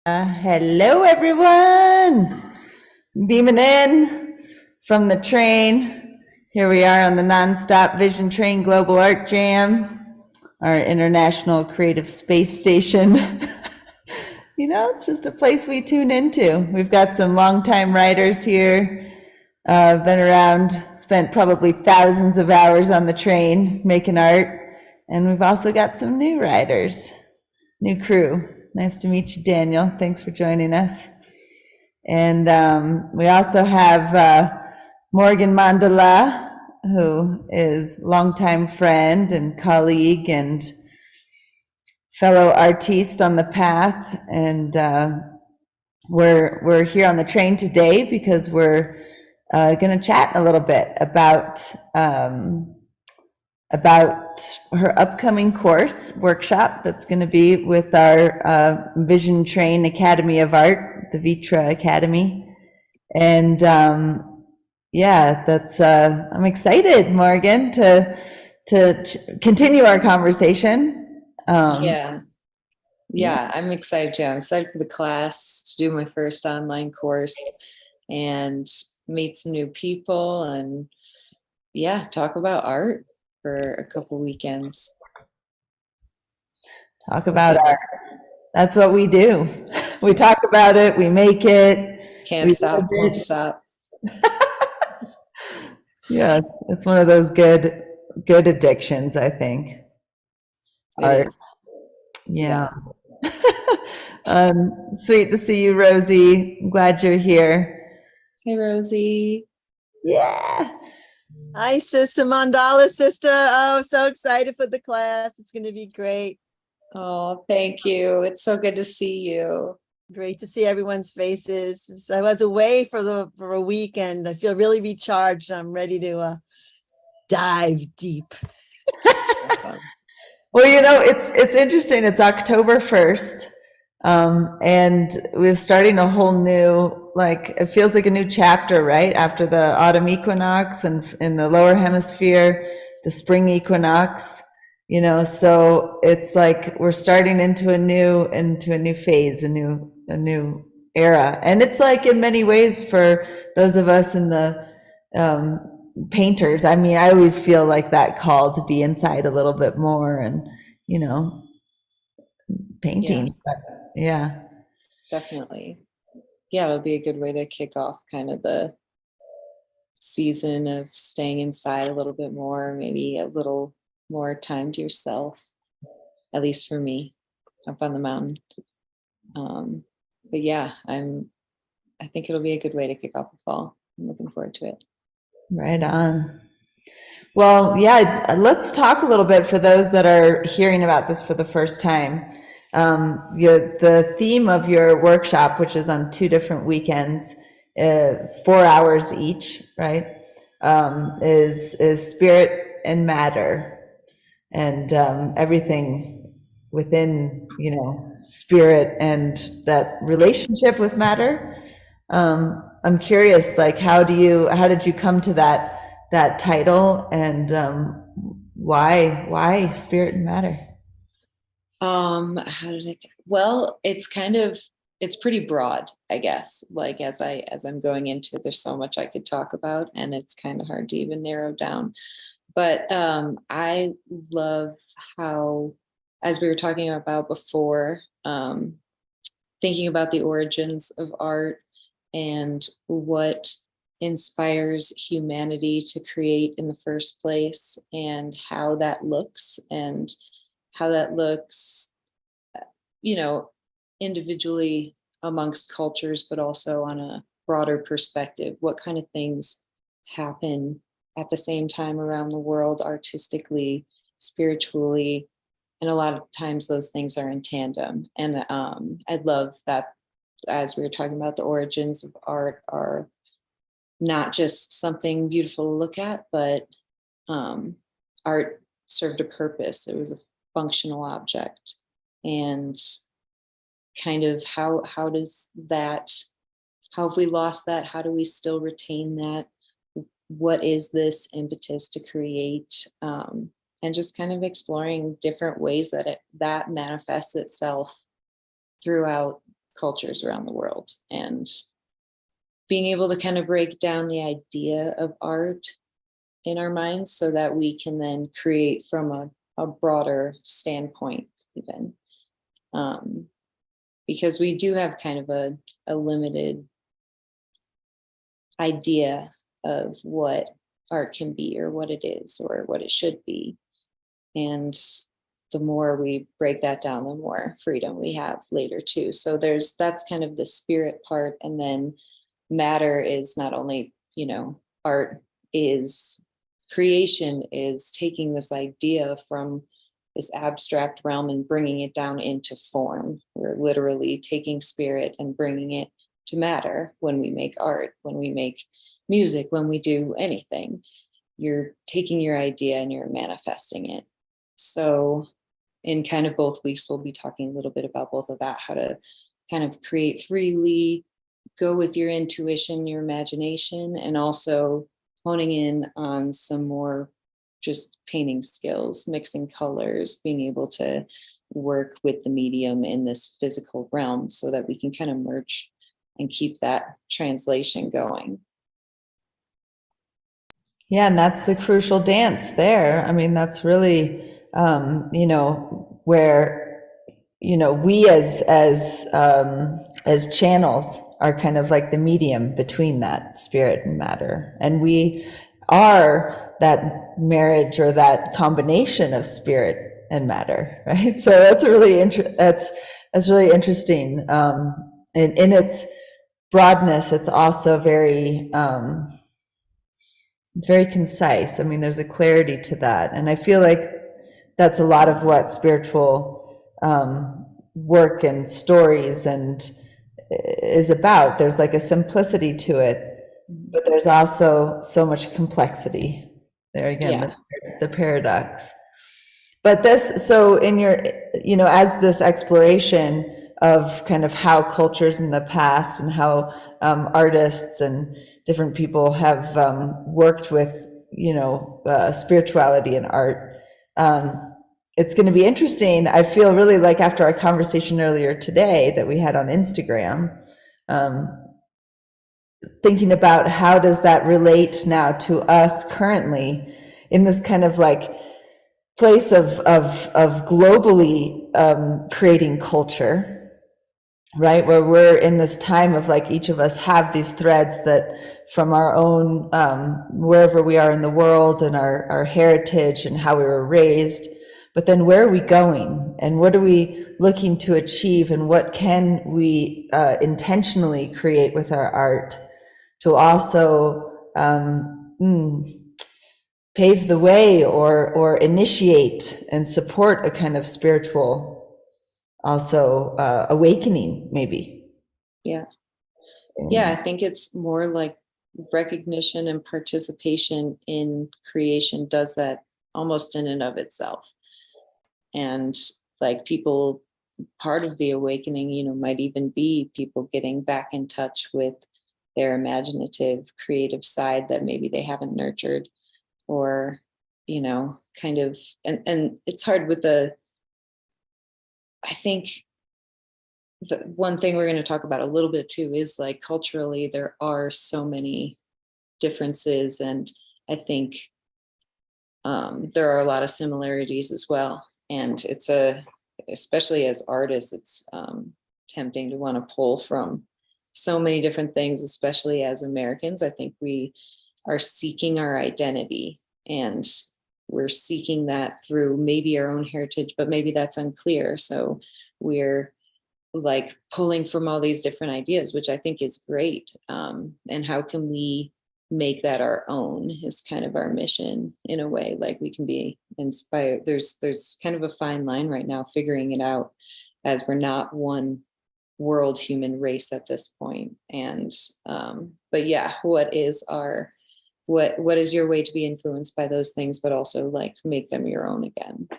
Hello, everyone. Beaming in from the train. Here we are on the Nonstop Vision Train Global Art Jam, our international creative space station. It's just a place we tune into. We've got some longtime writers here, been around, spent probably thousands of hours on the train making art. And we've also got some new writers, new crew. Nice to meet you, Daniel. Thanks for joining us. And we also have Morgan Mandala, who is longtime friend and colleague and fellow artiste on the path. And we're here on the train today because we're going to chat a little bit about her upcoming course workshop that's going to be with our Vision Train Academy of Art, the ViTra Academy. And that's I'm excited, Morgan, to continue our conversation. Yeah, I'm excited too. I'm excited for the class, to do my first online course and meet some new people and talk about art for a couple weekends. Talk about art. That's what we do. We talk about it, we make it. Can't stop, won't stop. Yeah, it's one of those good addictions, I think. Art. Yeah. Sweet to see you, Rosie. I'm glad you're here. Hey, Rosie. Yeah. Hi, Sister Mandala, sister. Oh, so excited for the class. It's going to be great. Oh, thank you. It's so good to see you. Great to see everyone's faces. I was away for a week and I feel really recharged. I'm ready to dive deep. Awesome. Well, it's interesting. It's October 1st. And we're starting a whole new, it feels like a new chapter, right? After the autumn equinox and in the lower hemisphere, the spring equinox, so it's like we're starting into a new phase, a new era. And it's like in many ways for those of us in the painters. I mean, I always feel like that call to be inside a little bit more and, painting. Yeah, definitely. It'll be a good way to kick off kind of the season of staying inside a little bit more, maybe a little more time to yourself, at least for me up on the mountain. I think it'll be a good way to kick off the fall. I'm looking forward to it. Right on. Well, let's talk a little bit for those that are hearing about this for the first time. The theme of your workshop, which is on 2 different weekends, 4 hours each, right, is spirit and matter, and everything within, spirit and that relationship with matter. I'm curious, how did you come to that title, and why spirit and matter? Well, it's pretty broad, I guess. As I'm going into it, there's so much I could talk about and it's kind of hard to even narrow down. But I love how, as we were talking about before, thinking about the origins of art and what inspires humanity to create in the first place, and how that looks individually amongst cultures, but also on a broader perspective. What kind of things happen at the same time around the world, artistically, spiritually, and a lot of times those things are in tandem. And I love that, as we were talking about, the origins of art are not just something beautiful to look at, but art served a purpose. It was a functional object. And kind of how have we lost that? How do we still retain that? What is this impetus to create? And just kind of exploring different ways that manifests itself throughout cultures around the world, and being able to kind of break down the idea of art in our minds so that we can then create from a broader standpoint even. Because we do have kind of a limited idea of what art can be or what it is or what it should be. And the more we break that down, the more freedom we have later too. So that's kind of the spirit part. And then matter is not only, art is creation, is taking this idea from this abstract realm and bringing it down into form. We're literally taking spirit and bringing it to matter when we make art, when we make music, when we do anything. You're taking your idea and you're manifesting it. So in kind of both weeks, we'll be talking a little bit about both of that, how to kind of create freely, go with your intuition, your imagination, and also honing in on some more just painting skills, mixing colors, being able to work with the medium in this physical realm so that we can kind of merge and keep that translation going. Yeah, and that's the crucial dance there. I mean, that's really, where, we as channels are kind of like the medium between that spirit and matter. And we are that marriage or that combination of spirit and matter, right? So that's that's really interesting. In its broadness, it's also it's very concise. I mean, there's a clarity to that. And I feel like that's a lot of what spiritual work and stories and is about. There's like a simplicity to it, but there's also so much complexity. There again, the paradox. But so in your, as this exploration of kind of how cultures in the past and how artists and different people have worked with, spirituality and art, it's going to be interesting. I feel really like after our conversation earlier today that we had on Instagram, thinking about how does that relate now to us currently in this kind of like place of globally creating culture, right? Where we're in this time of like each of us have these threads that from our own, wherever we are in the world and our heritage and how we were raised, but then where are we going and what are we looking to achieve and what can we intentionally create with our art to also pave the way or initiate and support a kind of spiritual also awakening maybe. Yeah, I think it's more like recognition and participation in creation does that almost in and of itself. And like people, part of the awakening, might even be people getting back in touch with their imaginative, creative side that maybe they haven't nurtured, or, kind of, and it's hard with I think the one thing we're going to talk about a little bit too is like culturally, there are so many differences. And I think there are a lot of similarities as well. And especially as artists, it's tempting to want to pull from so many different things, especially as Americans. I think we are seeking our identity and we're seeking that through maybe our own heritage, but maybe that's unclear. So we're like pulling from all these different ideas, which I think is great. And how can we make that our own is kind of our mission in a way. Like we can be inspired. There's kind of a fine line right now figuring it out, as we're not one world human race at this point. And but yeah, what is your way to be influenced by those things, but also like make them your own again?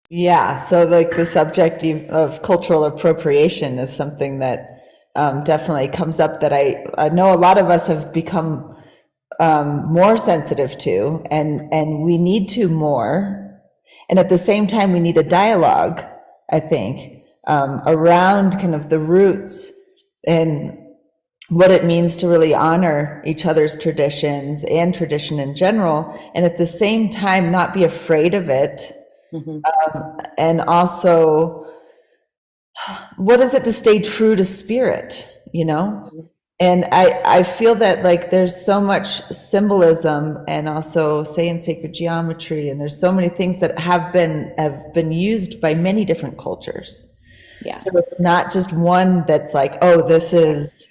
Yeah, so like the subject of cultural appropriation is something that definitely comes up that I know a lot of us have become more sensitive to, and we need to more. And at the same time, we need a dialogue, I think, around kind of the roots and what it means to really honor each other's traditions and tradition in general, and at the same time not be afraid of it. Mhm. And also, what is it to stay true to spirit, you know? And I feel that like there's so much symbolism, and also say in sacred geometry, and there's so many things that have been used by many different cultures. Yeah. So it's not just one that's like, oh, this is,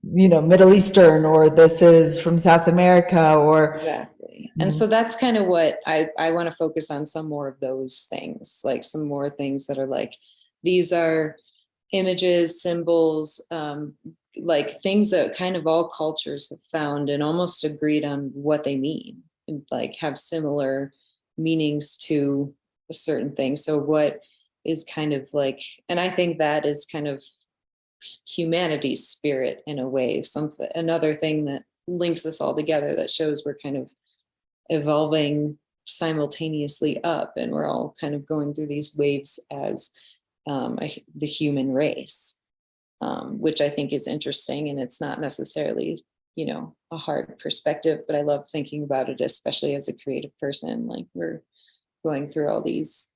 you know, Middle Eastern, or this is from South America, or Exactly. And so that's kind of what I want to focus on, some more of those things, like some more things that are like, these are images, symbols, like things that kind of all cultures have found and almost agreed on what they mean, and like have similar meanings to a certain thing. So what is kind of like, and I think that is kind of humanity's spirit in a way, something, another thing that links us all together, that shows we're kind of evolving simultaneously up, and we're all kind of going through these waves as the human race, which I think is interesting. And it's not necessarily, you know, a hard perspective, but I love thinking about it, especially as a creative person. Like, we're going through all these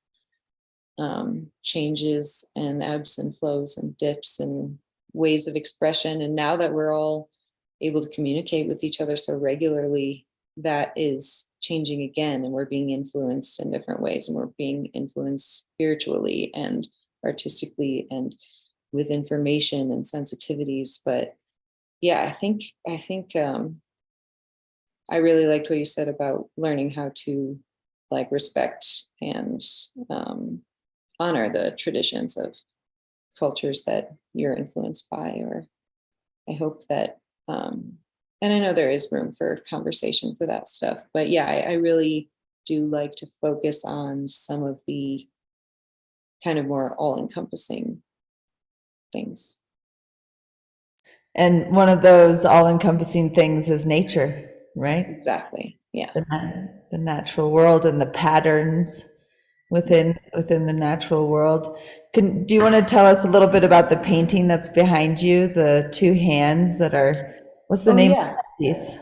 changes and ebbs and flows and dips and ways of expression. And now that we're all able to communicate with each other so regularly, that is changing again, and we're being influenced in different ways, and we're being influenced spiritually and artistically and with information and sensitivities. But yeah, I think I really liked what you said about learning how to like respect and honor the traditions of cultures that you're influenced by. Or I hope that and I know there is room for conversation for that stuff, but yeah, I really do like to focus on some of the kind of more all-encompassing things. And one of those all-encompassing things is nature, right? Exactly. Yeah. The natural world and the patterns within the natural world. Do you want to tell us a little bit about the painting that's behind you, the two hands that are, what's the name of that piece?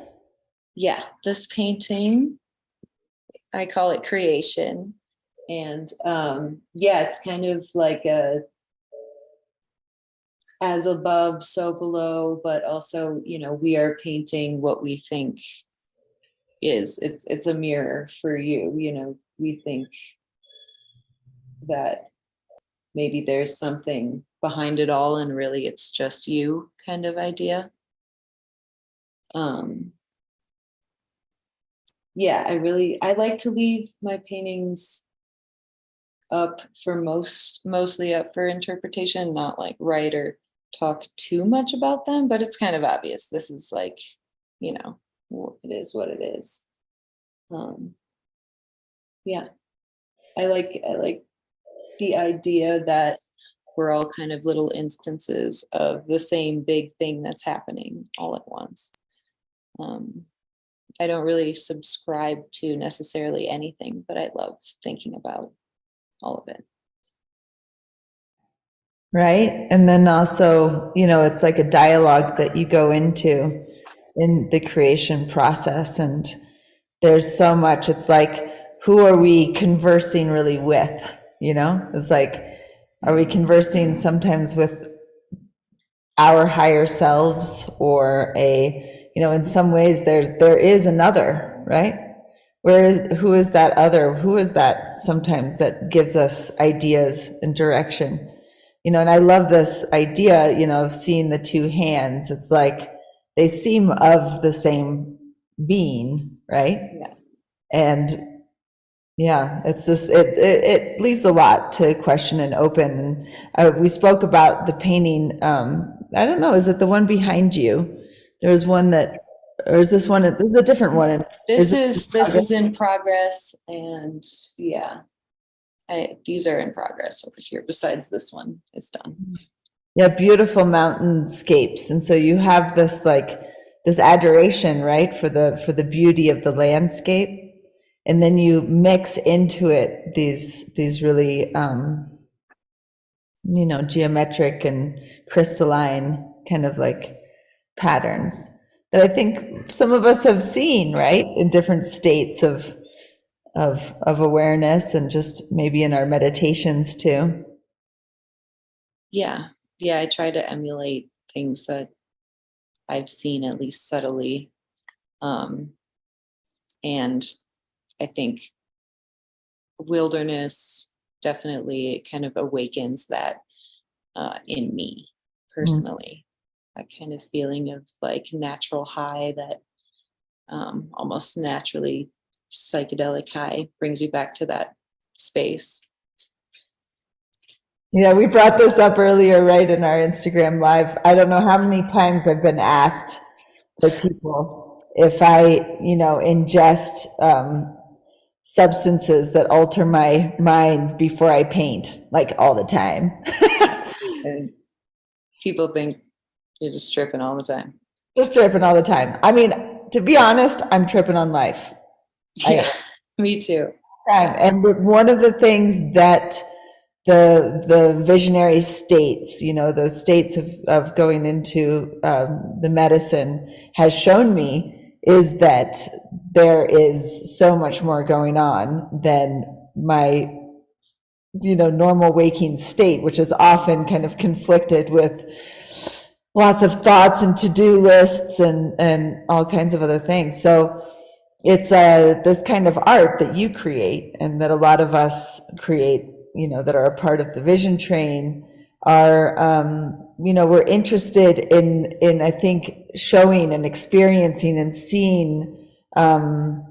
Yeah, this painting, I call it Creation. And yeah, it's kind of like a as above, so below, but also, you know, we are painting what we think is, it's a mirror for you. You know, we think that maybe there's something behind it all, and really it's just you, kind of idea. Yeah, I like to leave my paintings up for mostly up for interpretation, not like write or talk too much about them, but it's kind of obvious. This is like, you know, it is what it is. Yeah, I like the idea that we're all kind of little instances of the same big thing that's happening all at once. I don't really subscribe to necessarily anything, but I love thinking about all of it. Right? And then also, you know, it's like a dialogue that you go into in the creation process, and there's so much, it's like, who are we conversing really with? You know, it's like, are we conversing sometimes with our higher selves, or you know, in some ways there is another, right? Who is that other? Who is that sometimes that gives us ideas and direction? You know, and I love this idea, you know, of seeing the two hands. It's like they seem of the same being, right? Yeah. And yeah, it's just, it leaves a lot to question and open. And we spoke about the painting, I don't know, is it the one behind you? There was one that, or is this one, this is a different one. This is in progress, and yeah, these are in progress over here. Besides this one is done. Yeah, beautiful mountainscapes. And so you have this like this adoration, right, for the beauty of the landscape. And then you mix into it these really geometric and crystalline kind of like patterns that I think some of us have seen, right, in different states of awareness, and just maybe in our meditations too. Yeah. Yeah. I try to emulate things that I've seen, at least subtly. And I think wilderness definitely kind of awakens that in me personally. That kind of feeling of like natural high, that almost naturally psychedelic high, brings you back to that space. Yeah, we brought this up earlier, right, in our Instagram live. I don't know how many times I've been asked by people if I, ingest substances that alter my mind before I paint, like all the time. And people think you're just tripping all the time. Just tripping all the time. I mean, to be honest, I'm tripping on life. Yeah, me too. And one of the things that the visionary states, those states of going into the medicine has shown me, is that there is so much more going on than my normal waking state, which is often kind of conflicted with lots of thoughts and to-do lists and all kinds of other things. So it's this kind of art that you create, and that a lot of us create, that are a part of the Vision Train, are, we're interested in, I think, showing and experiencing and seeing, the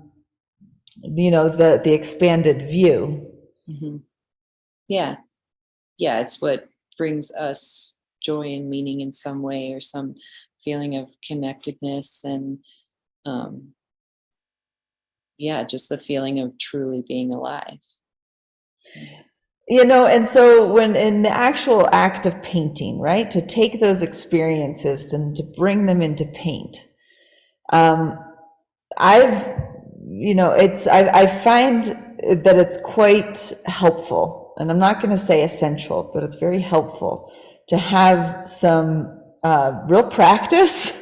expanded view. Mm-hmm. Yeah. Yeah. It's what brings us joy and meaning in some way, or some feeling of connectedness, and just the feeling of truly being alive. And so when in the actual act of painting, right, to take those experiences and to bring them into paint, I find that it's quite helpful, and I'm not going to say essential, but it's very helpful to have some real practice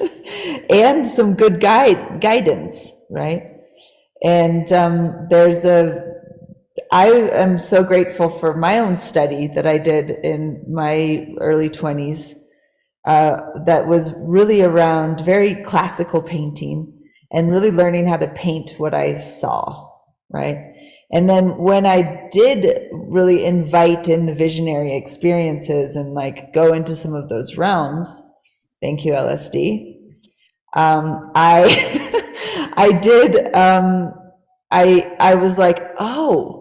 and some good guidance, right? And I am so grateful for my own study that I did in my early 20s, that was really around very classical painting and really learning how to paint what I saw, right? And then when I did really invite in the visionary experiences and like go into some of those realms, thank you, LSD, I did, I was like, oh,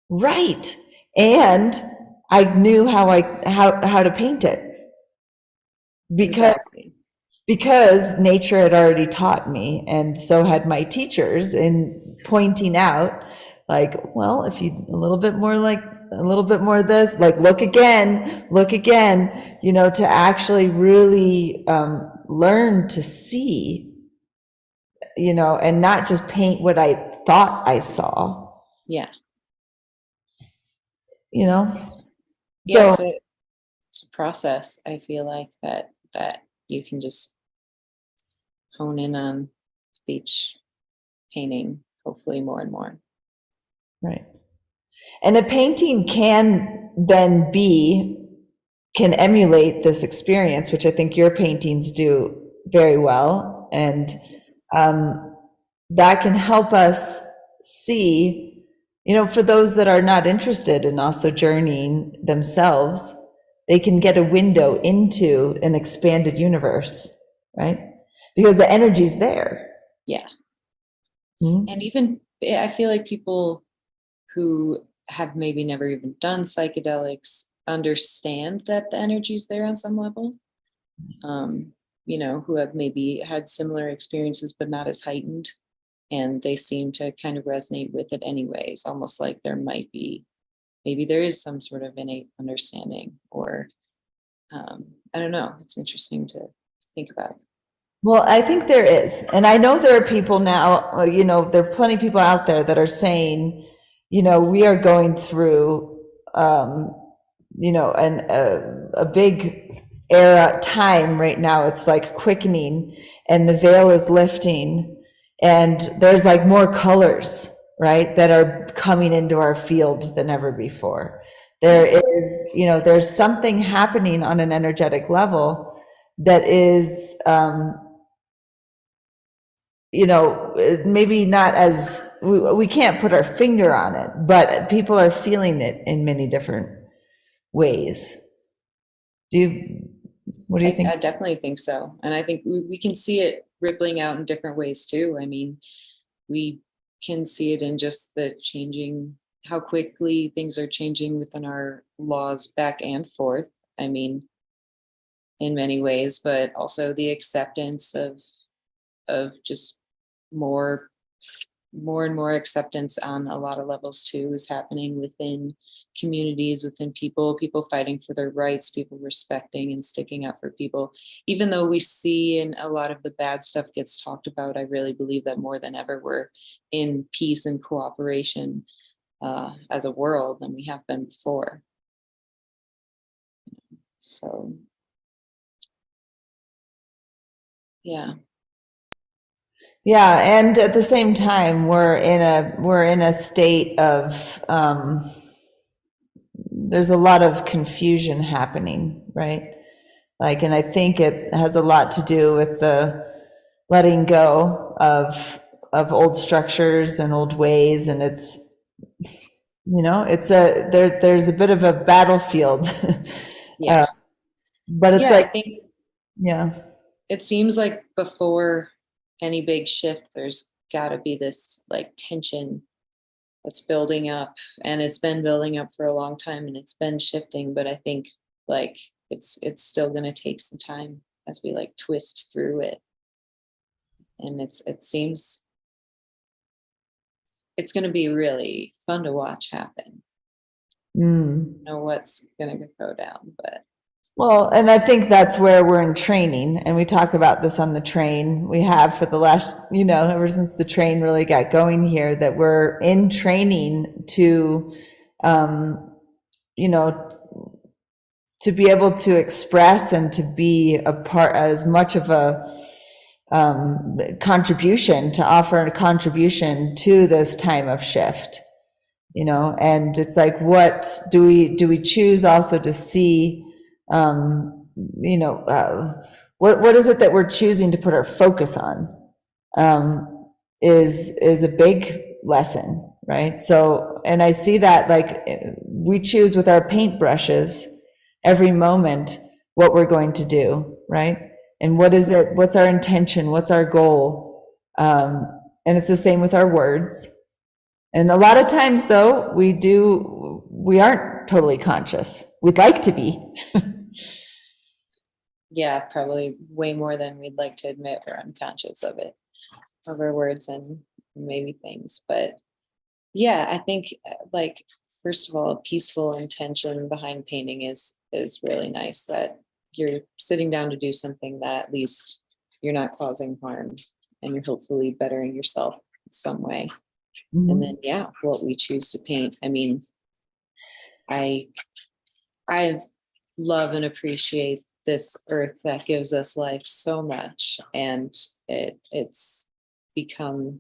right. And I knew how to paint it, because nature had already taught me, and so had my teachers, in pointing out, like, well, if you a little bit more of this, like, look again, to actually really learn to see, and not just paint what I thought I saw. Yeah. So it's a process. I feel like that you can just hone in on each painting, hopefully more and more. right. And a painting can emulate this experience, which I think your paintings do very well. And that can help us see, for those that are not interested in also journeying themselves, they can get a window into an expanded universe, right? Because the energy's there. Yeah. Mm-hmm. And even, I feel like people who have maybe never even done psychedelics understand that the energy's there on some level, who have maybe had similar experiences, but not as heightened. And they seem to kind of resonate with it anyways, almost like there might be, maybe there is some sort of innate understanding, or I don't know. It's interesting to think about. Well, I think there is. And I know there are people now, there are plenty of people out there that are saying, we are going through a big time right now. It's like quickening, and the veil is lifting, and there's like more colors, right, that are coming into our field than ever before. There is, there's something happening on an energetic level that is, maybe not as, we can't put our finger on it, but people are feeling it in many different ways. What do you think? I definitely think so. And I think we can see it rippling out in different ways too. I mean, we can see it in just the changing, how quickly things are changing within our laws back and forth. I mean, in many ways, but also the acceptance of just more and more acceptance on a lot of levels too is happening within communities, within people fighting for their rights, people respecting and sticking up for people. Even though we see and a lot of the bad stuff gets talked about, I really believe that more than ever we're in peace and cooperation as a world than we have been before. So yeah. Yeah, and at the same time, we're in a state of, there's a lot of confusion happening, right? Like, and I think it has a lot to do with the letting go of old structures and old ways, and it's, there's a bit of a battlefield. Yeah. But it's yeah, like, I think yeah. it seems like before any big shift, there's got to be this like tension that's building up, and it's been building up for a long time, and it's been shifting. But I think like it's still going to take some time as we like twist through it, and it seems it's going to be really fun to watch happen. Know what's going to go down, but. Well, and I think that's where we're in training, and we talk about this on the train. We have for the last, ever since the train really got going here, that we're in training to, to be able to express and to be a part, as much of a contribution, to offer a contribution to this time of shift, and it's like, what do we choose also to see? What is it that we're choosing to put our focus on, is a big lesson, right? So, and I see that, like, we choose with our paintbrushes every moment what we're going to do, right? And what's our intention, what's our goal, and it's the same with our words. And a lot of times, though, we aren't totally conscious. We'd like to be. Yeah, probably way more than we'd like to admit. We're unconscious of it, of our words and maybe things. But yeah, I think like, first of all, peaceful intention behind painting is really nice, that you're sitting down to do something that at least you're not causing harm, and you're hopefully bettering yourself in some way. And then, yeah, what we choose to paint. I mean, I love and appreciate this earth that gives us life so much, and it's become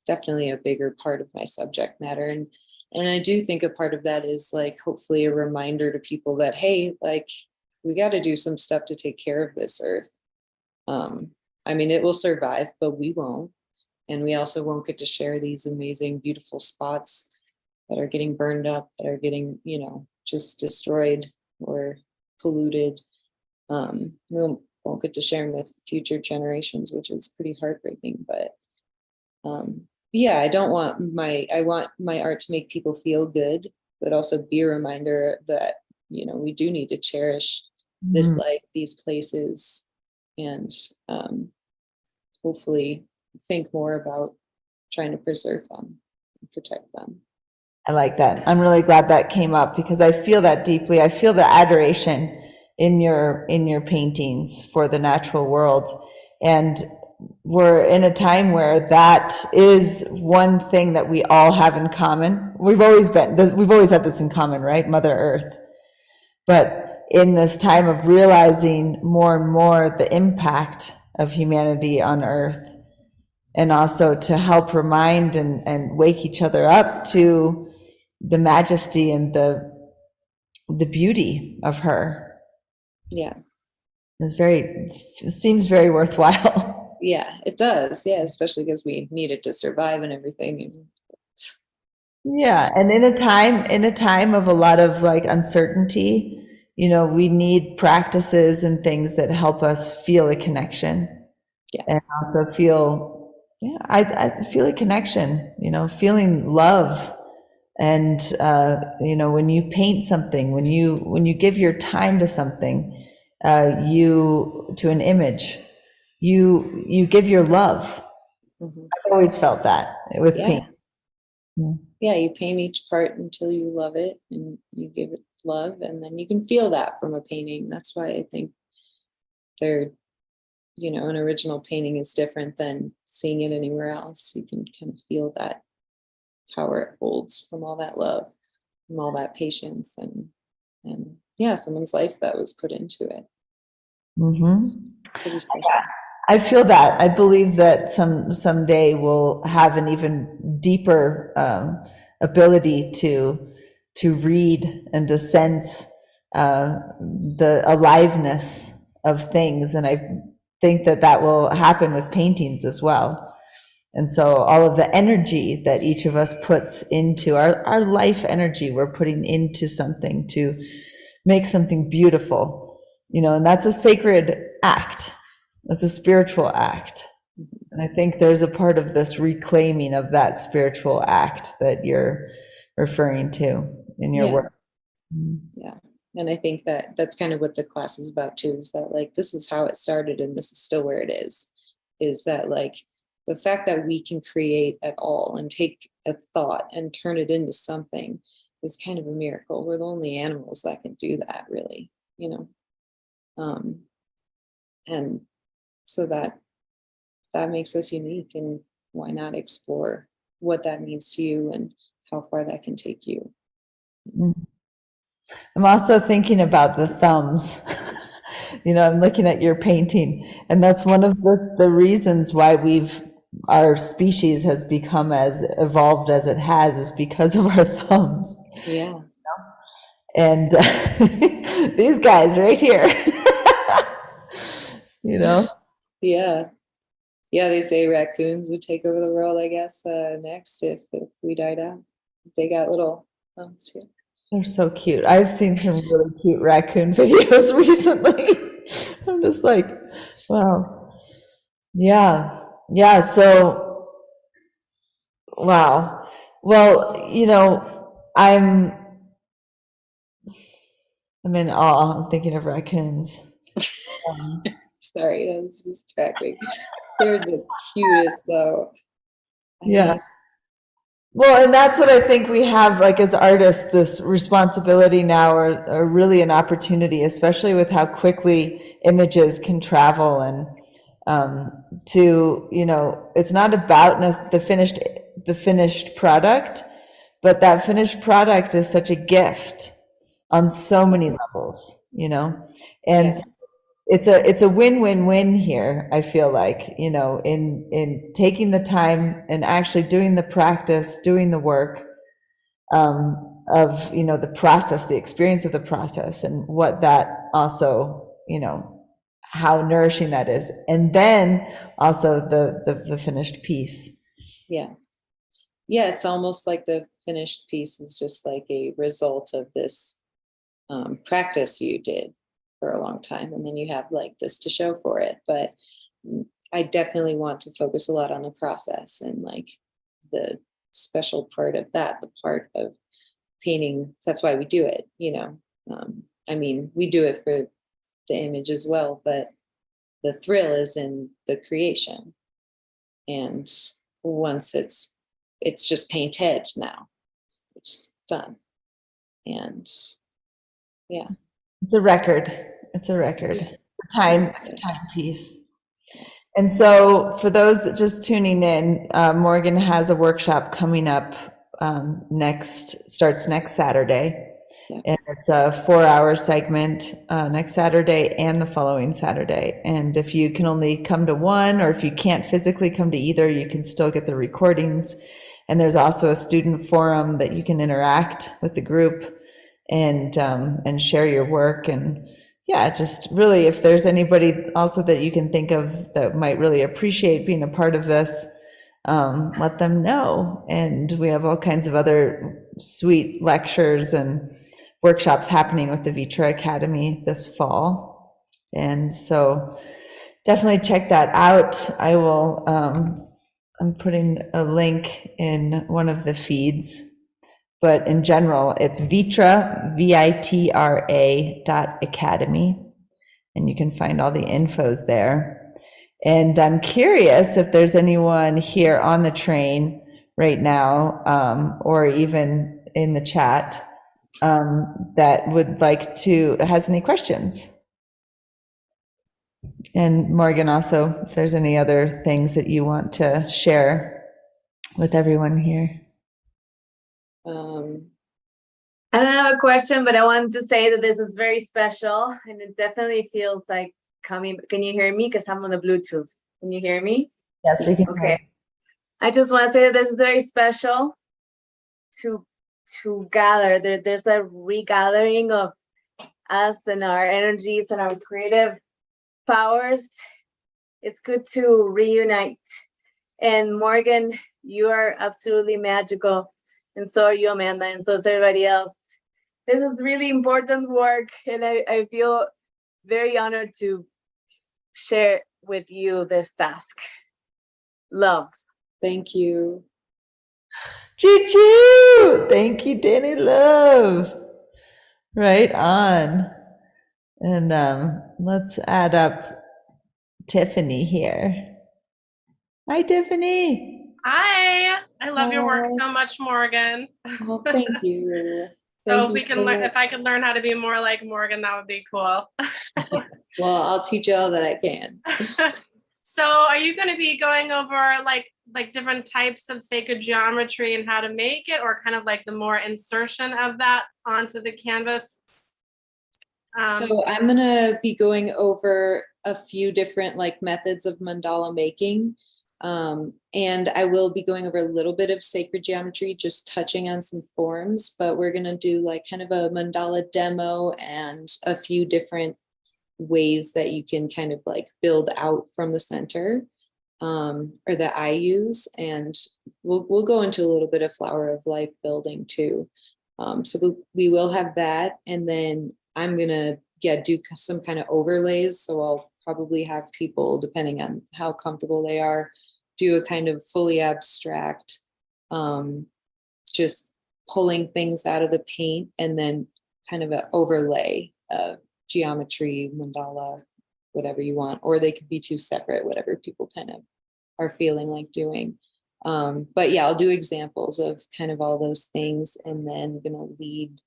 definitely a bigger part of my subject matter. And I do think a part of that is like hopefully a reminder to people that, hey, like, we got to do some stuff to take care of this earth. I mean, it will survive, but we won't. And we also won't get to share these amazing, beautiful spots that are getting burned up, that are getting, just destroyed or polluted. We won't get to share them with future generations, which is pretty heartbreaking. But yeah, I want my art to make people feel good, but also be a reminder that, we do need to cherish this life, these places, and hopefully think more about trying to preserve them and protect them. I like that. I'm really glad that came up, because I feel that deeply. I feel the adoration in your paintings for the natural world. And we're in a time where that is one thing that we all have in common. We've always had this in common, right? Mother Earth. But in this time of realizing more and more the impact of humanity on Earth, and also to help remind and wake each other up to the majesty and the beauty of her, Yeah. it seems very worthwhile. Yeah, it does. Yeah, especially because we need it to survive and everything. Yeah, and in a time of a lot of like uncertainty, we need practices and things that help us feel a connection. Yeah. And also feel, yeah, I feel a connection, feeling love. And when you paint something, when you give your time to something, to an image, you give your love. Mhm. I've always felt that with Yeah. paint. Yeah. Yeah, you paint each part until you love it and you give it love, and then you can feel that from a painting. That's why I think they're, an original painting is different than seeing it anywhere else. You can kind of feel that power it holds from all that love, from all that patience, and yeah, someone's life that was put into it. Mm-hmm. It's pretty special. I feel that. I believe that someday we'll have an even deeper ability to read and to sense the aliveness of things, and I think that will happen with paintings as well. And so all of the energy that each of us puts into our life energy, we're putting into something to make something beautiful, and that's a sacred act. That's a spiritual act. And I think there's a part of this reclaiming of that spiritual act that you're referring to in your work. Yeah. And I think that that's kind of what the class is about too, is that like, this is how it started and this is still where it is that like the fact that we can create at all and take a thought and turn it into something is kind of a miracle. We're the only animals that can do that, really, and so that makes us unique, and why not explore what that means to you and how far that can take you. I'm also thinking about the thumbs. I'm looking at your painting, and that's one of the reasons why our species has become as evolved as it has, is because of our thumbs. Yeah. And these guys right here, Yeah. Yeah, they say raccoons would take over the world, I guess, next if we died out. They got little thumbs too. They're so cute. I've seen some really cute raccoon videos recently. I'm just like, wow. Yeah. Yeah. So, wow. Well, I'm in awe. I'm thinking of raccoons. Sorry, that was distracting. They're the cutest, though. Yeah. Well, and that's what I think we have, like, as artists, this responsibility now, or really an opportunity, especially with how quickly images can travel, and it's not about the finished product, but that finished product is such a gift on so many levels, and Yeah. it's a win-win-win here. I feel like, in taking the time and actually doing the practice, doing the work of, the process, the experience of the process, and what that also, how nourishing that is. And then also the finished piece. Yeah. Yeah, it's almost like the finished piece is just like a result of this practice you did for a long time, and then you have like this to show for it. But I definitely want to focus a lot on the process and like the special part of that, the part of painting. That's why we do it, I mean, we do it for the image as well, but the thrill is in the creation. And once it's just painted now, it's done. And yeah, it's a record. It's a timepiece. And so for those just tuning in, Morgan has a workshop coming up starts next Saturday. Yeah. And it's a 4-hour segment next Saturday and the following Saturday. And if you can only come to one, or if you can't physically come to either, you can still get the recordings. And there's also a student forum that you can interact with the group and share your work. And yeah, just really, if there's anybody also that you can think of that might really appreciate being a part of this, let them know. And we have all kinds of other sweet lectures and workshops happening with the ViTra Academy this fall. And so definitely check that out. I will, I'm putting a link in one of the feeds, but in general, it's ViTra, ViTra.academy, and you can find all the infos there. And I'm curious if there's anyone here on the train right now, or even in the chat, that would like to, has any questions. And Morgan, also, if there's any other things that you want to share with everyone here. I don't have a question, but I wanted to say that this is very special, and it definitely feels like coming. Can you hear me? Because I'm on the Bluetooth. Can you hear me? Yes, we can. Okay. I just want to say that this is very special to gather. There's a regathering of us and our energies and our creative powers. It's good to reunite. And Morgan, you are absolutely magical. And so are you, Amanda, and so is everybody else. This is really important work, and I feel very honored to share with you this task. Love. Thank you. Choo-choo! Thank you, Danny Love. Right on. And let's add up Tiffany here. Hi, Tiffany. Hi, I love your work Hi. so much, Morgan. Well, thank you. So Thank if we you can so learn, much. if I could learn how to be more like Morgan, that would be cool. Well, I'll teach you all that I can. So are you going to be going over like different types of sacred geometry and how to make it, or kind of like the more insertion of that onto the canvas? So I'm gonna be going over a few different like methods of mandala making. And I will be going over a little bit of sacred geometry, just touching on some forms, but we're gonna do like kind of a mandala demo and a few different ways that you can kind of like build out from the center, or that I use. And we'll go into a little bit of flower of life building too. So we will have that. And then I'm gonna do some kind of overlays. So I'll probably have people, depending on how comfortable they are, do a kind of fully abstract, just pulling things out of the paint, and then kind of an overlay of geometry, mandala, whatever you want, or they could be two separate, whatever people kind of are feeling like doing. But yeah, I'll do examples of kind of all those things, and then gonna lead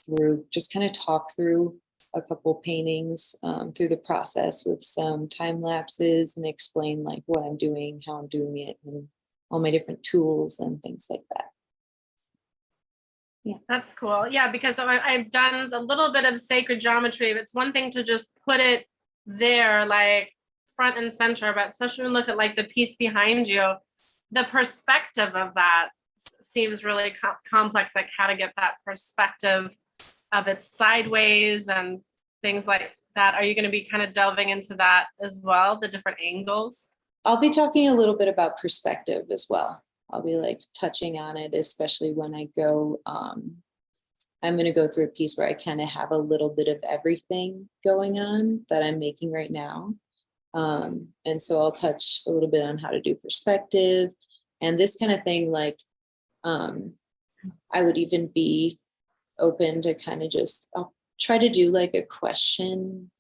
through, just kind of talk through a couple paintings through the process with some time lapses, and explain like what I'm doing, how I'm doing it, and all my different tools and things like that. Yeah, That's cool. Yeah, because I've done a little bit of sacred geometry. It's one thing to just put it there like front and center, but especially when you look at like the piece behind you, the perspective of that seems really complex, like how to get that perspective of it sideways and things like that. Are you going to be kind of delving into that as well, the different angles? I'll be talking a little bit about perspective as well. I'll be like touching on it, especially when I go, I'm going to go through a piece where I kind of have a little bit of everything going on that I'm making right now. And so I'll touch a little bit on how to do perspective and this kind of thing. Like, I would even be open to kind of just, I'll try to do like a question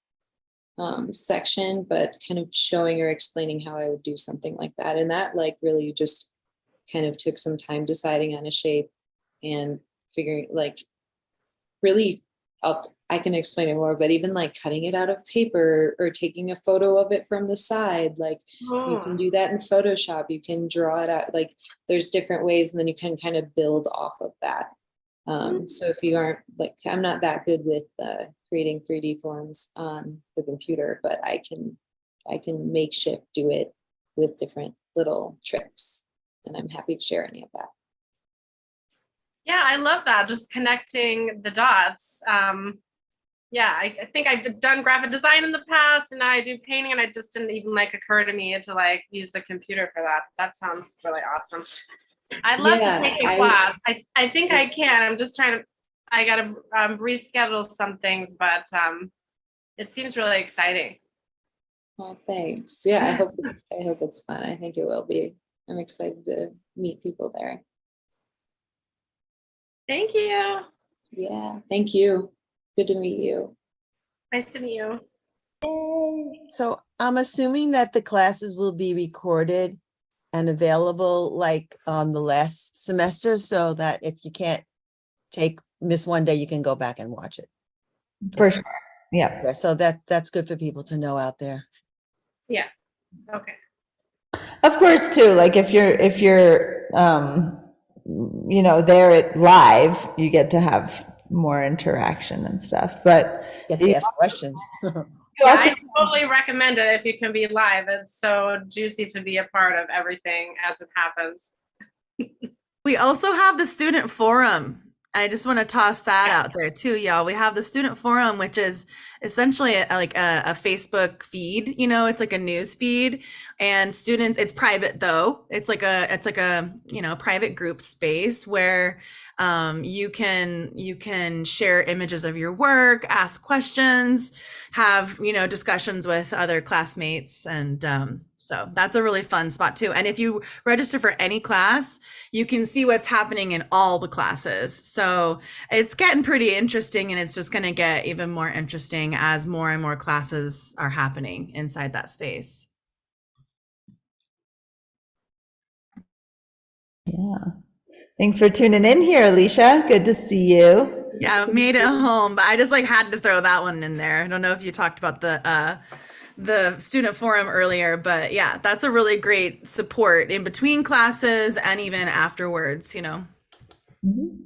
section, but kind of showing or explaining how I would do something like that. And that like really just kind of took some time deciding on a shape and figuring like really, I can explain it more, but even like cutting it out of paper or taking a photo of it from the side, like you can do that in Photoshop, you can draw it out, like there's different ways, and then you can kind of build off of that. So if you aren't like, I'm not that good with creating 3D forms on the computer, but I can makeshift do it with different little tricks, and I'm happy to share any of that. Yeah, I love that. Just connecting the dots. Yeah, I think I've done graphic design in the past, and I do painting, and it just didn't even like occur to me to like use the computer for that. That sounds really awesome. I'd love Yeah, to take a class. I think I can. I'm just trying to. I gotta reschedule some things, but it seems really exciting. Well, thanks. Yeah, I hope it's fun. I think it will be. I'm excited to meet people there. Thank you. Yeah, thank you. Good to meet you. Nice to meet you. So I'm assuming that the classes will be recorded and available like on the last semester, so that if you can't miss one day, you can go back and watch it. For sure. Yeah. Yeah, so that's good for people to know out there. Yeah. Okay. Of course, too, like if you're there at live, you get to have more interaction and stuff, but Get to ask questions. you Yeah, also, I totally recommend it if you can be live. It's so juicy to be a part of everything as it happens. We also have the student forum. I just want to toss that out there too, y'all. We have the student forum, which is essentially like a Facebook feed. It's like a news feed, and students. It's private though. It's like a private group space where you can share images of your work, ask questions, have discussions with other classmates, and so that's a really fun spot too. And if you register for any class, you can see what's happening in all the classes. So it's getting pretty interesting, and it's just going to get even more interesting as more and more classes are happening inside that space. yeah. Thanks for tuning in here, Alicia. Good to see you. Yeah, I made it home, but I just had to throw that one in there. I don't know if you talked about the student forum earlier, but yeah, that's a really great support in between classes and even afterwards, Mm-hmm.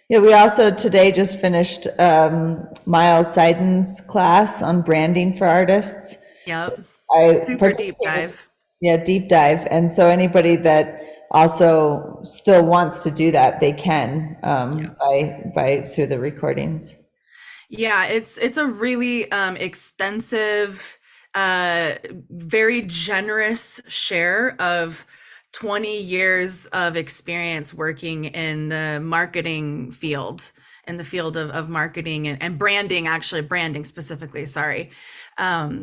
Yeah, we also today just finished Miles Seiden's class on branding for artists. Yep. I Super deep dive. Yeah, deep dive. And so anybody that also still wants to do that, they can by through the recordings. Yeah, it's a really extensive, very generous share of 20 years of experience working in the marketing field, in the field of marketing and branding, actually branding specifically, sorry.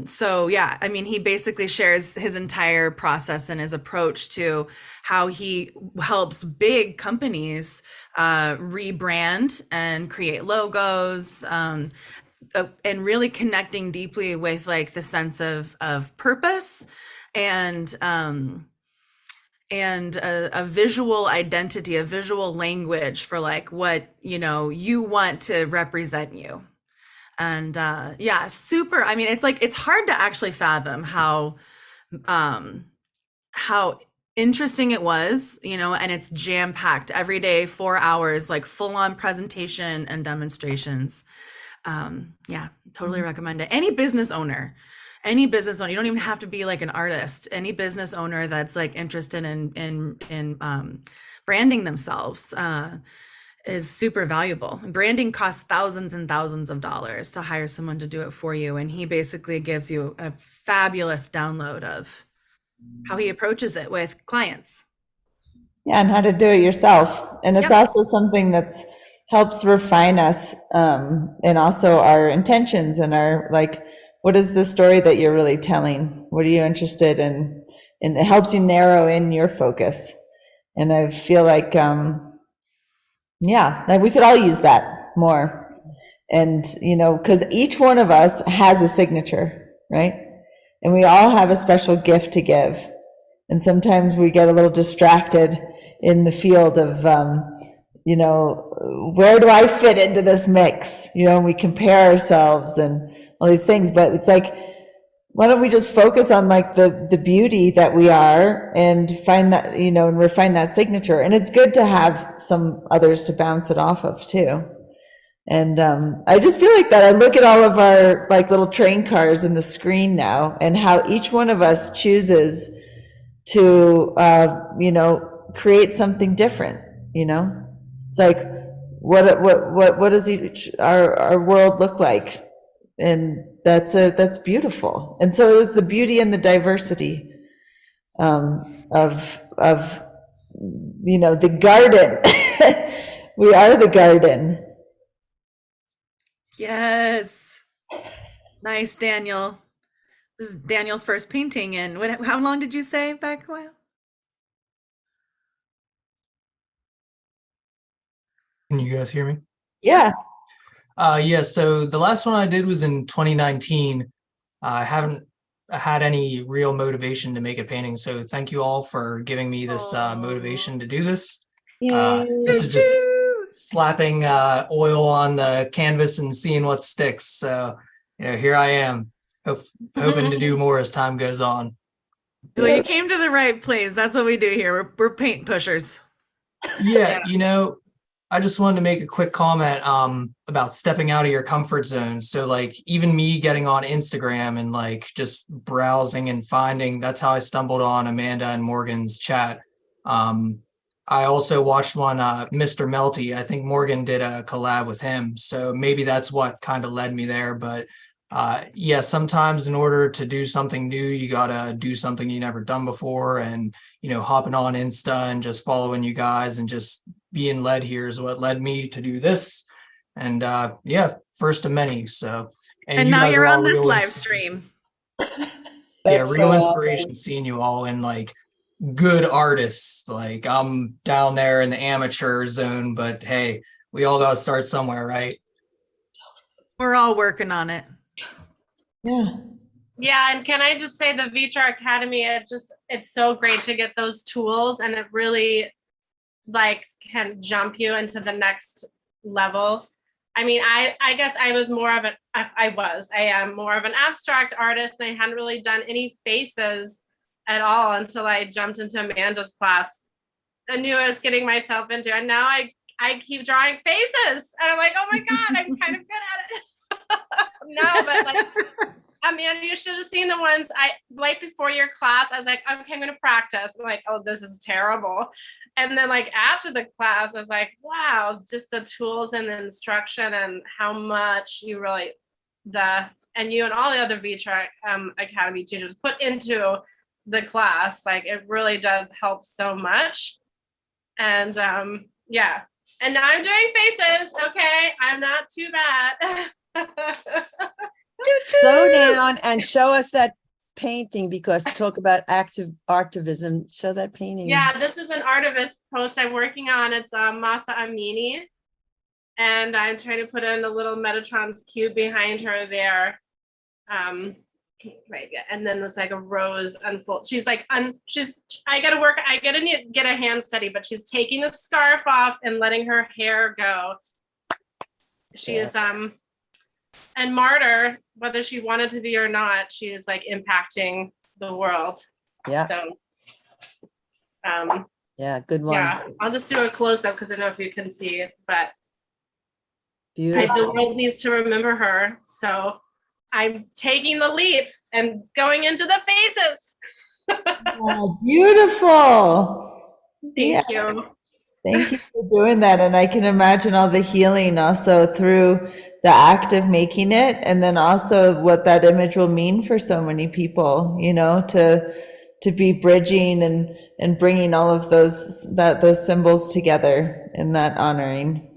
So yeah, I mean, he basically shares his entire process and his approach to how he helps big companies rebrand and create logos, and really connecting deeply with the sense of purpose and a visual identity, a visual language for what you want to represent you. And yeah, super. I mean, it's hard to actually fathom how interesting it was, and it's jam packed every day, 4 hours, full on presentation and demonstrations. Yeah, totally recommend it. Any business owner, you don't even have to be an artist. Any business owner that's interested in branding themselves is super valuable. Branding costs thousands and thousands of dollars to hire someone to do it for you, and he basically gives you a fabulous download of how he approaches it with clients. Yeah, and how to do it yourself. And it's also something that's helps refine us, and also our intentions and our what is the story that you're really telling? What are you interested in? And it helps you narrow in your focus. And I feel we could all use that more. And, because each one of us has a signature, right? And we all have a special gift to give. And sometimes we get a little distracted in the field of, where do I fit into this mix? We compare ourselves and all these things, but it's why don't we just focus on like the beauty that we are and find that, you know, and refine that signature. And it's good to have some others to bounce it off of too. And I just feel like that. I look at all of our like little train cars in the screen now and how each one of us chooses to, you know, create something different, you know? It's like, what does our world look like? And that's beautiful. And so it's the beauty and the diversity of you know, the garden. We are the garden. Yes. Nice, Daniel. This is Daniel's first painting. And how long did you say back a while? Can you guys hear me? Yeah. Yeah, so the last one I did was in 2019. I haven't had any real motivation to make a painting, so thank you all for giving me this motivation to do this. This is just slapping oil on the canvas and seeing what sticks. So, you know, here I am, hoping to do more as time goes on. Well, you came to the right place. That's what we do here. We're paint pushers. Yeah, you know, I just wanted to make a quick comment about stepping out of your comfort zone. So like even me getting on Instagram and like just browsing and finding, that's how I stumbled on Amanda and Morgan's chat. I also watched one, Mr. Melty. I think Morgan did a collab with him. So maybe that's what kind of led me there. But yeah, sometimes in order to do something new, you gotta do something you never done before. And, you know, hopping on Insta and just following you guys and just being led here is what led me to do this. And yeah, first of many. So And you now guys you're are all on this real live stream. yeah, That's real so inspiration awesome. seeing you all and like good artists. Like I'm down there in the amateur zone, but hey, we all gotta start somewhere, right? We're all working on it. Yeah. Yeah, and can I just say the ViTra Academy, it's so great to get those tools, and it really like can jump you into the next level. I mean, I guess I am more of an abstract artist, and I hadn't really done any faces at all until I jumped into Amanda's class. I knew I was getting myself into, and now I keep drawing faces, and I'm like, oh my God, I'm kind of good at it. No, but like, Amanda, you should have seen the ones right before your class. I was like, okay, I'm going to practice. I'm like, oh, this is terrible. And then like after the class, I was like, wow, just the tools and the instruction and how much you really, and you and all the other ViTra Academy teachers put into the class, like it really does help so much. And yeah, and now I'm doing faces. Okay, I'm not too bad. Slow down and show us that painting, because talk about active artivism. Show that painting. Yeah, this is an artivist post I'm working on. It's Masa Amini. And I'm trying to put in a little Metatron's cube behind her there. Right, yeah. And then it's like a rose unfold. She's like, I gotta get a hand study, but she's taking the scarf off and letting her hair go. She is, and martyr, whether she wanted to be or not, she is like impacting the world. Yeah. So, yeah, good one. yeah, I'll just do a close up because I don't know if you can see it, but Beautiful. the world needs to remember her. So I'm taking the leap and going into the faces. Oh, beautiful. Thank you. Thank you for doing that. And I can imagine all the healing also through the act of making it, and then also what that image will mean for so many people, you know, to be bridging and bringing all of those symbols together in that honoring.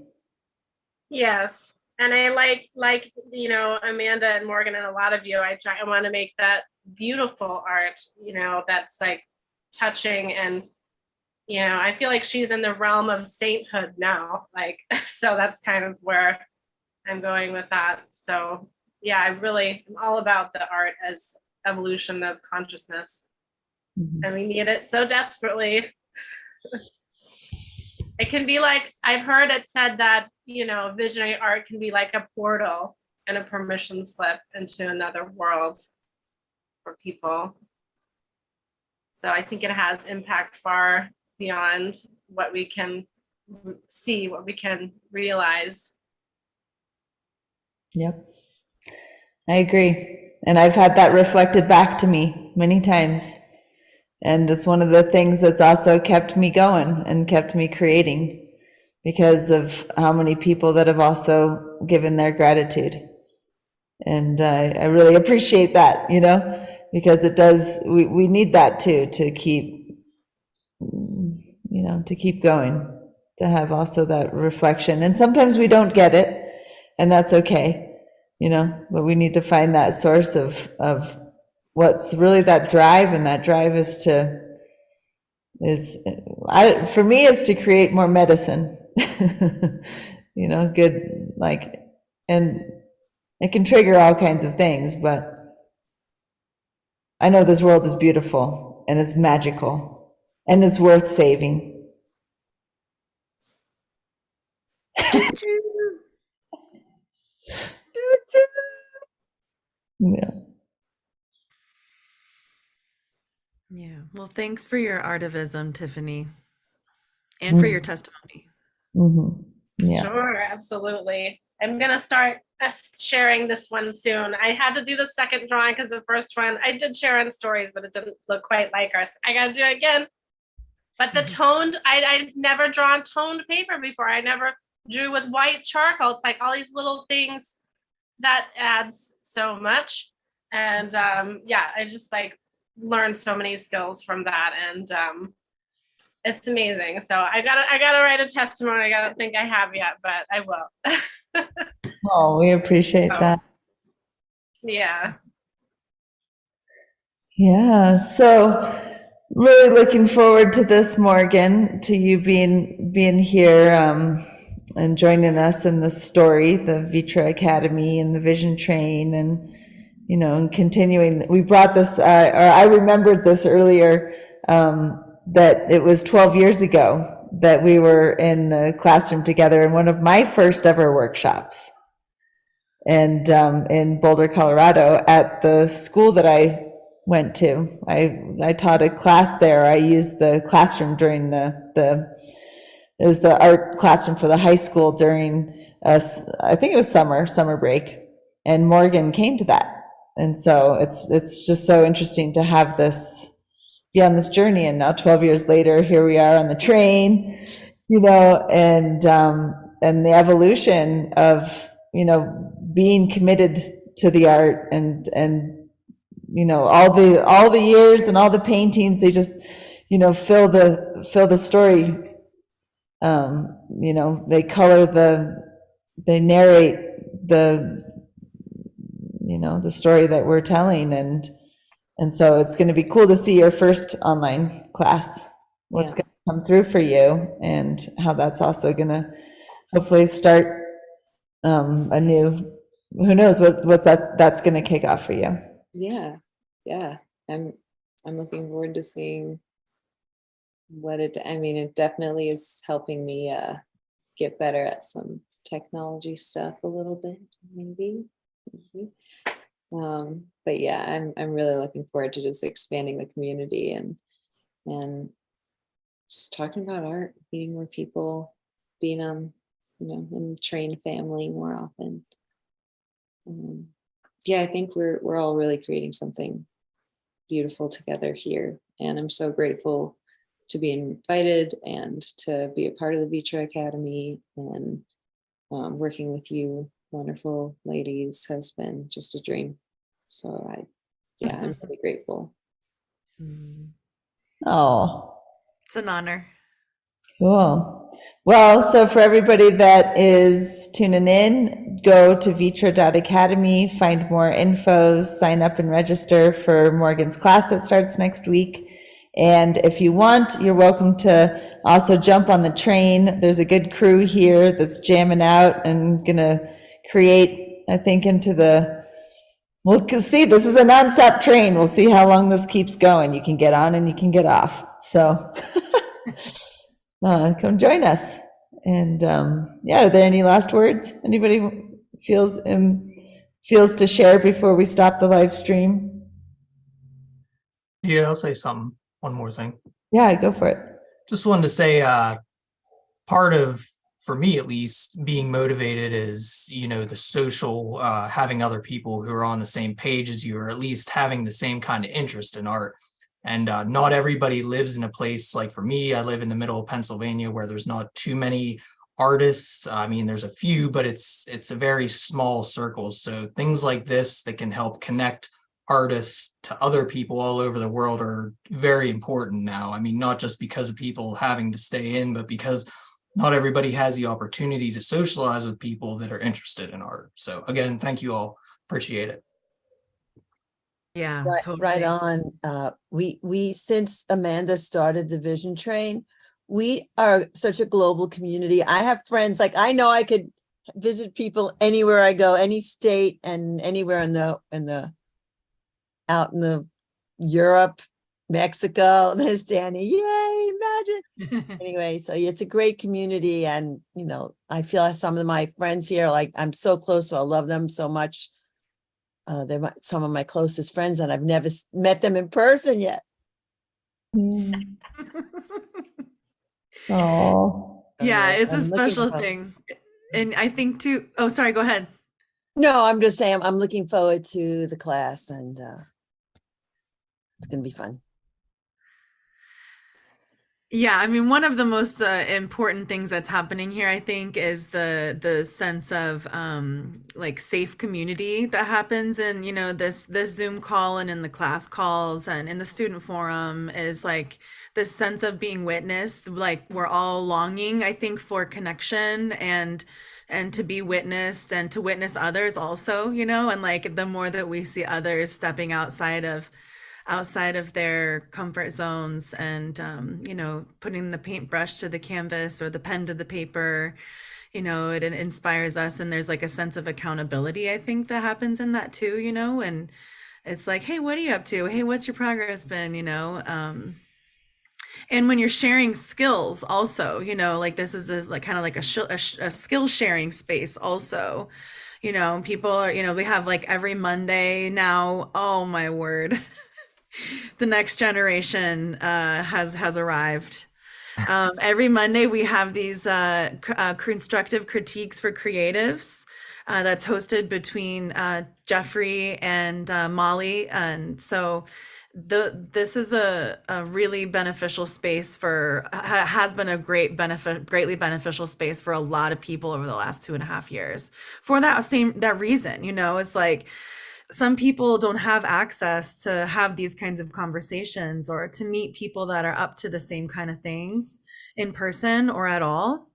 Yes. And I like, you know, Amanda and Morgan and a lot of you, I want to make that beautiful art, you know, that's like touching. And, you know, I feel like she's in the realm of sainthood now. Like, so that's kind of where I'm going with that. So yeah, I'm all about the art as evolution of consciousness. Mhm. And we need it so desperately. It can be like, I've heard it said that, you know, visionary art can be like a portal and a permission slip into another world. for people. So I think it has impact far beyond what we can see, what we can realize. Yep. I agree. And I've had that reflected back to me many times. And it's one of the things that's also kept me going and kept me creating, because of how many people that have also given their gratitude. And I really appreciate that, you know, because it does, we need that too, to keep, you know, to keep going, to have also that reflection. And sometimes we don't get it, and that's okay, you know, but we need to find that source of what's really that drive, and that drive is for me, is to create more medicine, you know, good, like, and it can trigger all kinds of things, but I know this world is beautiful and it's magical and it's worth saving. Yeah. Yeah. Well, thanks for your artivism, Tiffany, and for your testimony. Mm-hmm. Yeah. Sure, absolutely. I'm gonna start sharing this one soon. I had to do the second drawing because the first one I did share on stories, but it didn't look quite like ours. I gotta do it again. But the toned, I'd never drawn toned paper before. I never drew with white charcoal. It's like all these little things that adds so much. And yeah, I just like learned so many skills from that. And it's amazing. So I gotta write a testimony. I don't think I have yet, but I will. Oh, we appreciate that. Yeah. Yeah. So really looking forward to this, Morgan, to you being here and joining us in the story, the ViTra Academy and the Vision Train, and you know, and continuing. We brought this, or I remembered this earlier, that it was 12 years ago that we were in a classroom together in one of my first ever workshops, and in Boulder, Colorado, at the school that I went to. I taught a class there. I used the classroom during it was the art classroom for the high school during I think it was summer break, and Morgan came to that. And so it's just so interesting to have this, be on this journey. And now 12 years later, here we are on the train, you know, and the evolution of, you know, being committed to the art, and you know, all the years and all the paintings, they just, you know, fill the story. You know, they narrate the, you know, the story that we're telling. And so it's going to be cool to see your first online class, what's going to come through for you, and how that's also going to hopefully start a new, who knows what's that's going to kick off for you. Yeah. I'm looking forward to seeing what it definitely is helping me get better at some technology stuff a little bit, maybe. But yeah, I'm really looking forward to just expanding the community and just talking about art, meeting more people, being on, you know, in the train family more often. Yeah, I think we're all really creating something beautiful together here, and I'm so grateful to be invited and to be a part of the ViTra Academy, and working with you wonderful ladies has been just a dream. So I'm really grateful. Oh, It's an honor. cool. Well, so for everybody that is tuning in, go to vitra.academy, find more infos, sign up and register for Morgan's class that starts next week. And if you want, you're welcome to also jump on the train. There's a good crew here that's jamming out and gonna create, I think, we'll see, this is a nonstop train. We'll see how long this keeps going. You can get on and you can get off. So come join us. And yeah, are there any last words? Anybody feels to share before we stop the live stream? Yeah, I'll say something. One more thing. Yeah, go for it. Just wanted to say, part of, for me at least, being motivated is, the social, having other people who are on the same page as you, or at least having the same kind of interest in art. And not everybody lives in a place like, for me, I live in the middle of Pennsylvania where there's not too many artists. I mean, there's a few, but it's a very small circle. So things like this that can help connect artists to other people all over the world are very important now. I mean, not just because of people having to stay in, but because not everybody has the opportunity to socialize with people that are interested in art. So again, thank you all. Appreciate it. Yeah, Right, totally. right on. We since Amanda started the Vision Train, we are such a global community. I have friends, like I know I could visit people anywhere I go, any state and anywhere out in the Europe, Mexico. There's Danny. Yay, imagine. Anyway, so it's a great community, and I feel like some of my friends here, like I'm so close to, I love them so much. They're some of my closest friends, and I've never met them in person yet. Oh, Yeah, it's a I'm looking special for- thing. And I think too, oh, sorry, go ahead. No, I'm just saying I'm looking forward to the class, and it's gonna be fun. Yeah, I mean, one of the most important things that's happening here, I think, is the sense of like safe community that happens in, this Zoom call and in the class calls and in the student forum, is like this sense of being witnessed. Like we're all longing, I think, for connection and to be witnessed and to witness others also, and like the more that we see others stepping outside of their comfort zones and putting the paintbrush to the canvas or the pen to the paper, it inspires us, and there's like a sense of accountability, I think, that happens in that too, and it's like, hey, what are you up to? Hey, what's your progress been? And when you're sharing skills also, like this is like kind of like a skill sharing space also. People are, we have like every Monday now, oh my word. The next generation has arrived. Every Monday we have these constructive critiques for creatives that's hosted between Jeffrey and Molly, and so this is a really beneficial space has been a greatly beneficial space for a lot of people over the last 2.5 years for that reason. It's like, some people don't have access to have these kinds of conversations or to meet people that are up to the same kind of things in person or at all,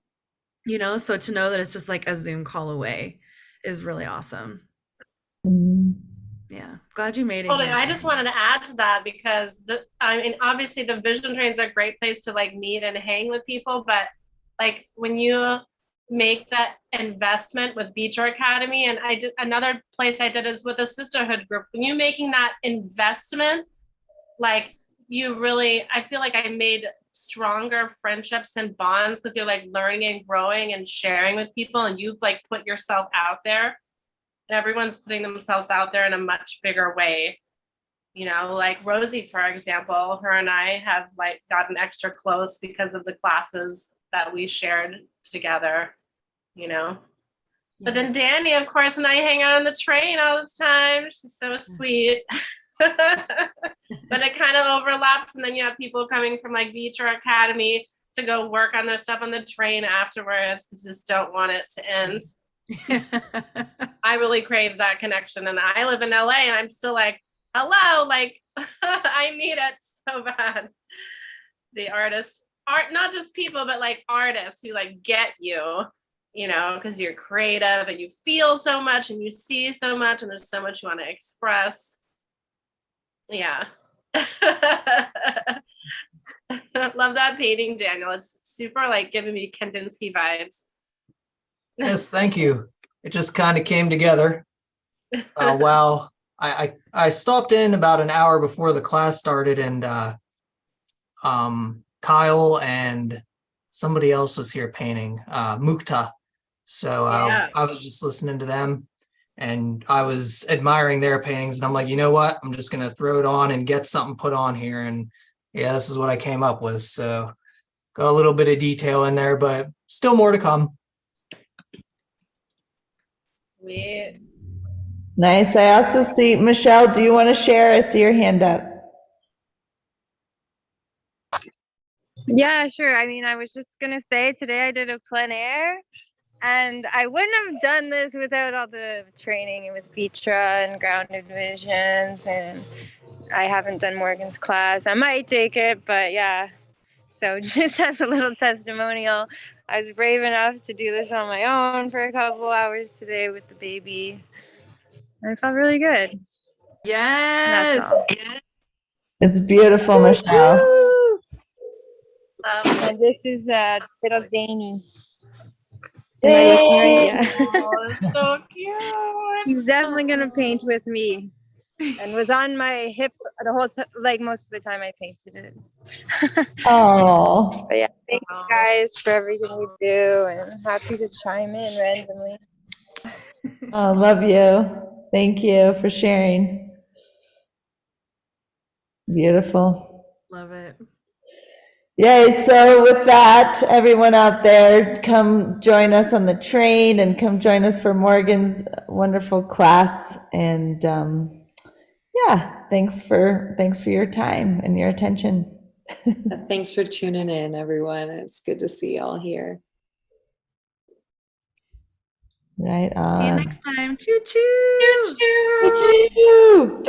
so to know that it's just like a Zoom call away is really awesome. Yeah, glad you made it. Totally. Here. I just wanted to add to that because obviously the Vision Train's a great place to like meet and hang with people, but like when you make that investment with ViTra Academy, and I did another place I did is with a sisterhood group. When you're making that investment, like I feel like I made stronger friendships and bonds because you're like learning and growing and sharing with people, and you've like put yourself out there, and everyone's putting themselves out there in a much bigger way. Like Rosie, for example, her and I have like gotten extra close because of the classes that we shared together. But then Danny, of course, and I hang out on the train all the time. She's so sweet. But it kind of overlaps, and then you have people coming from like ViTra Academy to go work on their stuff on the train afterwards. Just don't want it to end. I really crave that connection, and I live in LA, and I'm still like, hello, like I need it so bad. The artists, not just people, but like artists who like get you. Because you're creative and you feel so much and you see so much and there's so much you want to express. Yeah. Love that painting, Daniel. It's super like giving me Kandinsky vibes. Yes, thank you. It just kind of came together. Wow. I stopped in about an hour before the class started, and Kyle and somebody else was here painting, Mukta. So Yeah. I was just listening to them, And I was admiring their paintings, and I'm like, you know what? I'm just gonna throw it on and get something put on here. And yeah, this is what I came up with. So got a little bit of detail in there, but still more to come. Sweet. Nice. I also see, Michelle, do you want to share? I see your hand up. Yeah, sure. I mean, I was just gonna say today I did a plein air, and I wouldn't have done this without all the training with ViTra and grounded visions. And I haven't done Morgan's class. I might take it, but yeah. So just as a little testimonial, I was brave enough to do this on my own for a couple hours today with the baby. And it felt really good. Yes. That's all. It's beautiful, Michelle. Woo! And this is little Zany. Yay! Yeah. Oh, it's so cute. He's definitely gonna paint with me, and was on my hip the whole like most of the time I painted it. Oh, But yeah, thank you guys for everything you do, and happy to chime in randomly. oh, love you. Thank you for sharing. Beautiful. Love it. Yay, so with that, everyone out there, come join us on the train and come join us for Morgan's wonderful class. And yeah, thanks for your time and your attention. Thanks for tuning in, everyone. It's good to see y'all here. Right See you on. next time. Choo choo. Choo-choo.